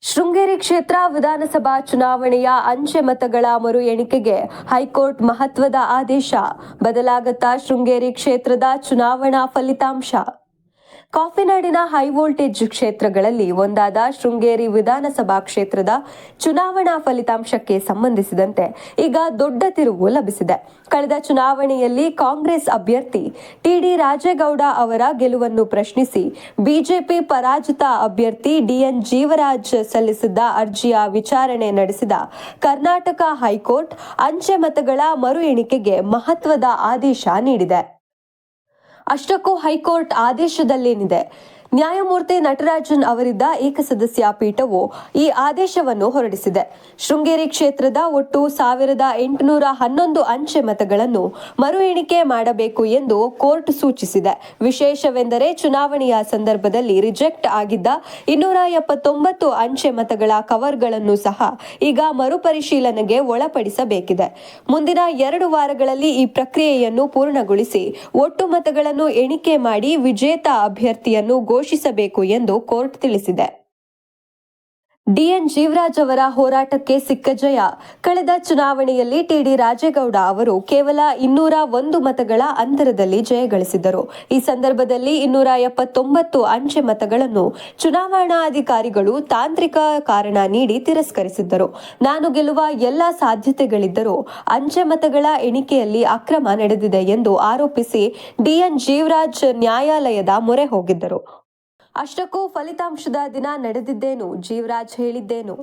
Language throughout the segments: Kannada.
ಶೃಂಗೇರಿ ಕ್ಷೇತ್ರ ವಿಧಾನಸಭಾ ಚುನಾವಣೆಯ ಅಂಚೆ ಮತಗಳ ಮರು ಎಣಿಕೆಗೆ ಹೈಕೋರ್ಟ್ ಮಹತ್ವದ ಆದೇಶ. ಬದಲಾಗುತ್ತಾ ಶೃಂಗೇರಿ ಕ್ಷೇತ್ರದ ಚುನಾವಣಾ ಫಲಿತಾಂಶ. ಕಾಫಿನಾಡಿನ ಹೈವೋಲ್ಟೇಜ್ ಕ್ಷೇತ್ರಗಳಲ್ಲಿ ಒಂದಾದ ಶೃಂಗೇರಿ ವಿಧಾನಸಭಾ ಕ್ಷೇತ್ರದ ಚುನಾವಣಾ ಫಲಿತಾಂಶಕ್ಕೆ ಸಂಬಂಧಿಸಿದಂತೆ ಈಗ ದೊಡ್ಡ ತಿರುವು ಲಭಿಸಿದೆ. ಕಳೆದ ಚುನಾವಣೆಯಲ್ಲಿ ಕಾಂಗ್ರೆಸ್ ಅಭ್ಯರ್ಥಿ ಟಿಡಿ ರಾಜೇಗೌಡ ಅವರ ಗೆಲುವನ್ನು ಪ್ರಶ್ನಿಸಿ ಬಿಜೆಪಿ ಪರಾಜಿತ ಅಭ್ಯರ್ಥಿ ಡಿಎನ್ ಜೀವರಾಜ್ ಸಲ್ಲಿಸಿದ್ದ ಅರ್ಜಿಯ ವಿಚಾರಣೆ ನಡೆಸಿದ ಕರ್ನಾಟಕ ಹೈಕೋರ್ಟ್ ಅಂಚೆ ಮತಗಳ ಮರು ಎಣಿಕೆಗೆ ಮಹತ್ವದ ಆದೇಶ ನೀಡಿದೆ. ಅಷ್ಟಕ್ಕೂ ಹೈಕೋರ್ಟ್ ಆದೇಶದಲ್ಲೇನಿದೆ? ನ್ಯಾಯಮೂರ್ತಿ ನಟರಾಜನ್ ಅವರಿದ್ದ ಏಕಸದಸ್ಯ ಪೀಠವು ಈ ಆದೇಶವನ್ನು ಹೊರಡಿಸಿದೆ. ಶೃಂಗೇರಿ ಕ್ಷೇತ್ರದ ಒಟ್ಟು 1811 ಅಂಚೆ ಮತಗಳನ್ನು ಮರು ಎಣಿಕೆ ಮಾಡಬೇಕು ಎಂದು ಕೋರ್ಟ್ ಸೂಚಿಸಿದೆ. ವಿಶೇಷವೆಂದರೆ ಚುನಾವಣೆಯ ಸಂದರ್ಭದಲ್ಲಿ ರಿಜೆಕ್ಟ್ ಆಗಿದ್ದ 279 ಅಂಚೆ ಮತಗಳ ಕವರ್ಗಳನ್ನು ಸಹ ಈಗ ಮರುಪರಿಶೀಲನೆಗೆ ಒಳಪಡಿಸಬೇಕಿದೆ. ಮುಂದಿನ 2 ವಾರಗಳಲ್ಲಿ ಈ ಪ್ರಕ್ರಿಯೆಯನ್ನು ಪೂರ್ಣಗೊಳಿಸಿ ಒಟ್ಟು ಮತಗಳನ್ನು ಎಣಿಕೆ ಮಾಡಿ ವಿಜೇತ ಅಭ್ಯರ್ಥಿಯನ್ನು ಘೋಷಿಸಬೇಕು ಎಂದು ಕೋರ್ಟ್ ತಿಳಿಸಿದೆ. ಡಿಎನ್ ಜೀವರಾಜ್ ಅವರ ಹೋರಾಟಕ್ಕೆ ಸಿಕ್ಕ ಜಯ. ಕಳೆದ ಚುನಾವಣೆಯಲ್ಲಿ ಟಿಡಿ ರಾಜೇಗೌಡ ಅವರು ಕೇವಲ 201 ಮತಗಳ ಅಂತರದಲ್ಲಿ ಜಯಗಳಿಸಿದ್ದರು. ಈ ಸಂದರ್ಭದಲ್ಲಿ 279 ಅಂಚೆ ಮತಗಳನ್ನು ಚುನಾವಣಾಧಿಕಾರಿಗಳು ತಾಂತ್ರಿಕ ಕಾರಣ ನೀಡಿ ತಿರಸ್ಕರಿಸಿದ್ದರು. ನಾನು ಗೆಲ್ಲುವ ಎಲ್ಲ ಸಾಧ್ಯತೆಗಳಿದ್ದರೂ ಅಂಚೆ ಮತಗಳ ಎಣಿಕೆಯಲ್ಲಿ ಅಕ್ರಮ ನಡೆದಿದೆ ಎಂದು ಆರೋಪಿಸಿ ಡಿಎನ್ ಜೀವರಾಜ್ ನ್ಯಾಯಾಲಯದ ಮೊರೆ ಹೋಗಿದ್ದರು. ಅಷ್ಟಕ್ಕೂ ಫಲಿತಾಂಶದ ದಿನ ನಡೆದಿದ್ದೇನು, ಜೀವರಾಜ್ ಹೇಳಿದ್ದೇನು?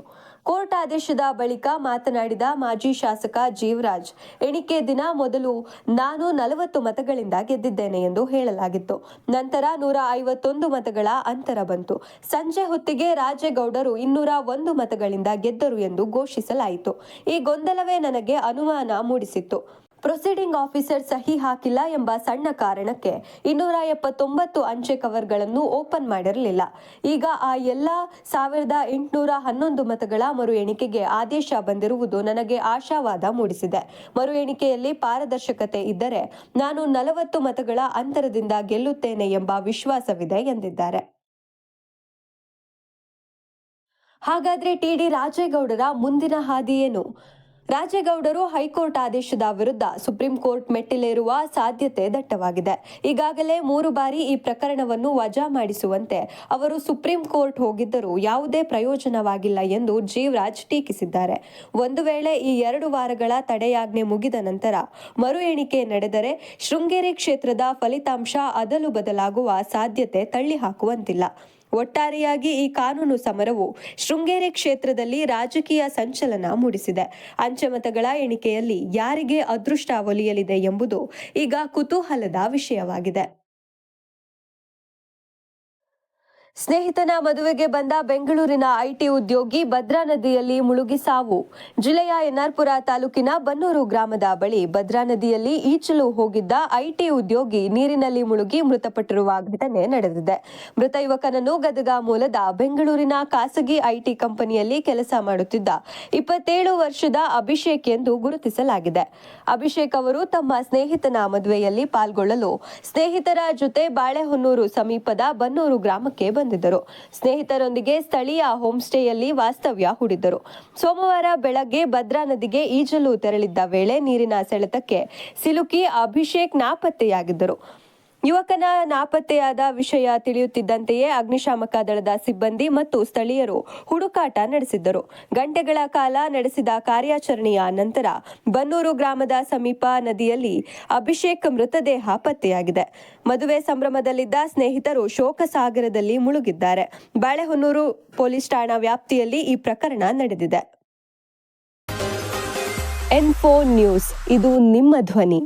ಕೋರ್ಟ್ ಆದೇಶದ ಬಳಿಕ ಮಾತನಾಡಿದ ಮಾಜಿ ಶಾಸಕ ಜೀವರಾಜ್, ಎಣಿಕೆ ದಿನ ಮೊದಲು ನಾನು 40 ಮತಗಳಿಂದ ಗೆದ್ದಿದ್ದೇನೆ ಎಂದು ಹೇಳಲಾಗಿತ್ತು. ನಂತರ 151 ಮತಗಳ ಅಂತರ ಬಂತು. ಸಂಜೆ ಹೊತ್ತಿಗೆ ರಾಜೇಗೌಡರು 201 ಮತಗಳಿಂದ ಗೆದ್ದರು ಎಂದು ಘೋಷಿಸಲಾಯಿತು. ಈ ಗೊಂದಲವೇ ನನಗೆ ಅನುಮಾನ ಮೂಡಿಸಿತ್ತು. ಪ್ರೊಸೀಡಿಂಗ್ ಆಫೀಸರ್ ಸಹಿ ಹಾಕಿಲ್ಲ ಎಂಬ ಸಣ್ಣ ಕಾರಣಕ್ಕೆ 279 ಅಂಚೆ ಕವರ್ಗಳನ್ನು ಓಪನ್ ಮಾಡಿರಲಿಲ್ಲ. ಈಗ ಆ ಎಲ್ಲ 1811 ಮತಗಳ ಮರು ಎಣಿಕೆಗೆ ಆದೇಶ ಬಂದಿರುವುದು ನನಗೆ ಆಶಾವಾದ ಮೂಡಿಸಿದೆ. ಮರು ಎಣಿಕೆಯಲ್ಲಿ ಪಾರದರ್ಶಕತೆ ಇದ್ದರೆ ನಾನು 40 ಮತಗಳ ಅಂತರದಿಂದ ಗೆಲ್ಲುತ್ತೇನೆ ಎಂಬ ವಿಶ್ವಾಸವಿದೆ ಎಂದಿದ್ದಾರೆ. ಹಾಗಾದ್ರೆ ಟಿಡಿ ರಾಜೇಗೌಡರ ಮುಂದಿನ ಹಾದಿ ಏನು? ರಾಜೇಗೌಡರು ಹೈಕೋರ್ಟ್ ಆದೇಶದ ವಿರುದ್ಧ ಸುಪ್ರೀಂ ಕೋರ್ಟ್ ಮೆಟ್ಟಿಲೇರುವ ಸಾಧ್ಯತೆ ದಟ್ಟವಾಗಿದೆ. ಈಗಾಗಲೇ 3 ಬಾರಿ ಈ ಪ್ರಕರಣವನ್ನು ವಜಾ ಮಾಡಿಸುವಂತೆ ಅವರು ಸುಪ್ರೀಂ ಕೋರ್ಟ್ ಹೋಗಿದ್ದರೂ ಯಾವುದೇ ಪ್ರಯೋಜನವಾಗಿಲ್ಲ ಎಂದು ಜೀವರಾಜ್ ಟೀಕಿಸಿದ್ದಾರೆ. ಒಂದು ವೇಳೆ ಈ 2 ವಾರಗಳ ತಡೆಯಾಜ್ಞೆ ಮುಗಿದ ನಂತರ ಮರು ಎಣಿಕೆ ನಡೆದರೆ ಶೃಂಗೇರಿ ಕ್ಷೇತ್ರದ ಫಲಿತಾಂಶ ಅದಲು ಬದಲಾಗುವ ಸಾಧ್ಯತೆ ತಳ್ಳಿಹಾಕುವಂತಿಲ್ಲ. ಒಟ್ಟಾರೆಯಾಗಿ ಈ ಕಾನೂನು ಸಮರವು ಶೃಂಗೇರಿ ಕ್ಷೇತ್ರದಲ್ಲಿ ರಾಜಕೀಯ ಸಂಚಲನ ಮೂಡಿಸಿದೆ. ಅಂಚೆ ಮತಗಳ ಎಣಿಕೆಯಲ್ಲಿ ಯಾರಿಗೆ ಅದೃಷ್ಟ ಒಲಿಯಲಿದೆ ಎಂಬುದು ಈಗ ಕುತೂಹಲದ ವಿಷಯವಾಗಿದೆ. ಸ್ನೇಹಿತನ ಮದುವೆಗೆ ಬಂದ ಬೆಂಗಳೂರಿನ ಐಟಿ ಉದ್ಯೋಗಿ ಭದ್ರಾ ನದಿಯಲ್ಲಿ ಮುಳುಗಿ ಸಾವು. ಜಿಲ್ಲೆಯ ಎನ್ಆರ್ಪುರ ತಾಲೂಕಿನ ಬನ್ನೂರು ಗ್ರಾಮದ ಬಳಿ ಭದ್ರಾ ನದಿಯಲ್ಲಿ ಈಜಲು ಹೋಗಿದ್ದ ಐಟಿ ಉದ್ಯೋಗಿ ನೀರಿನಲ್ಲಿ ಮುಳುಗಿ ಮೃತಪಟ್ಟಿರುವ ಘಟನೆ ನಡೆದಿದೆ. ಮೃತ ಯುವಕನನ್ನು ಗದಗ ಮೂಲದ ಬೆಂಗಳೂರಿನ ಖಾಸಗಿ ಐಟಿ ಕಂಪನಿಯಲ್ಲಿ ಕೆಲಸ ಮಾಡುತ್ತಿದ್ದ 27 ವರ್ಷದ ಅಭಿಷೇಕ್ ಎಂದು ಗುರುತಿಸಲಾಗಿದೆ. ಅಭಿಷೇಕ್ ಅವರು ತಮ್ಮ ಸ್ನೇಹಿತನ ಮದುವೆಯಲ್ಲಿ ಪಾಲ್ಗೊಳ್ಳಲು ಸ್ನೇಹಿತರ ಜೊತೆ ಬಾಳೆಹೊನ್ನೂರು ಸಮೀಪದ ಬನ್ನೂರು ಗ್ರಾಮಕ್ಕೆ ಬಂದಿದ್ದರು. ಸ್ನೇಹಿತರೊಂದಿಗೆ ಸ್ಥಳೀಯ ಹೋಮ್ ಸ್ಟೇಯಲ್ಲಿ ವಾಸ್ತವ್ಯ ಹೂಡಿದ್ದರು. ಸೋಮವಾರ ಬೆಳಗ್ಗೆ ಭದ್ರಾ ನದಿಗೆ ಈಜಲು ತೆರಳಿದ್ದ ವೇಳೆ ನೀರಿನ ಸೆಳೆತಕ್ಕೆ ಸಿಲುಕಿ ಅಭಿಷೇಕ್ ನಾಪತ್ತೆಯಾಗಿದ್ದರು. ಯುವಕನ ನಾಪತ್ತೆಯಾದ ವಿಷಯ ತಿಳಿಯುತ್ತಿದ್ದಂತೆಯೇ ಅಗ್ನಿಶಾಮಕ ದಳದ ಸಿಬ್ಬಂದಿ ಮತ್ತು ಸ್ಥಳೀಯರು ಹುಡುಕಾಟ ನಡೆಸಿದ್ದರು. ಗಂಟೆಗಳ ಕಾಲ ನಡೆಸಿದ ಕಾರ್ಯಾಚರಣೆಯ ನಂತರ ಬನ್ನೂರು ಗ್ರಾಮದ ಸಮೀಪ ನದಿಯಲ್ಲಿ ಅಭಿಷೇಕ್ ಮೃತದೇಹ ಪತ್ತೆಯಾಗಿದೆ. ಮದುವೆ ಸಂಭ್ರಮದಲ್ಲಿದ್ದ ಸ್ನೇಹಿತರು ಶೋಕಸಾಗರದಲ್ಲಿ ಮುಳುಗಿದ್ದಾರೆ. ಬಾಳೆಹೊನ್ನೂರು ಪೊಲೀಸ್ ಠಾಣಾ ವ್ಯಾಪ್ತಿಯಲ್ಲಿ ಈ ಪ್ರಕರಣ ನಡೆದಿದೆ. N4 ನ್ಯೂಸ್, ಇದು ನಿಮ್ಮ ಧ್ವನಿ.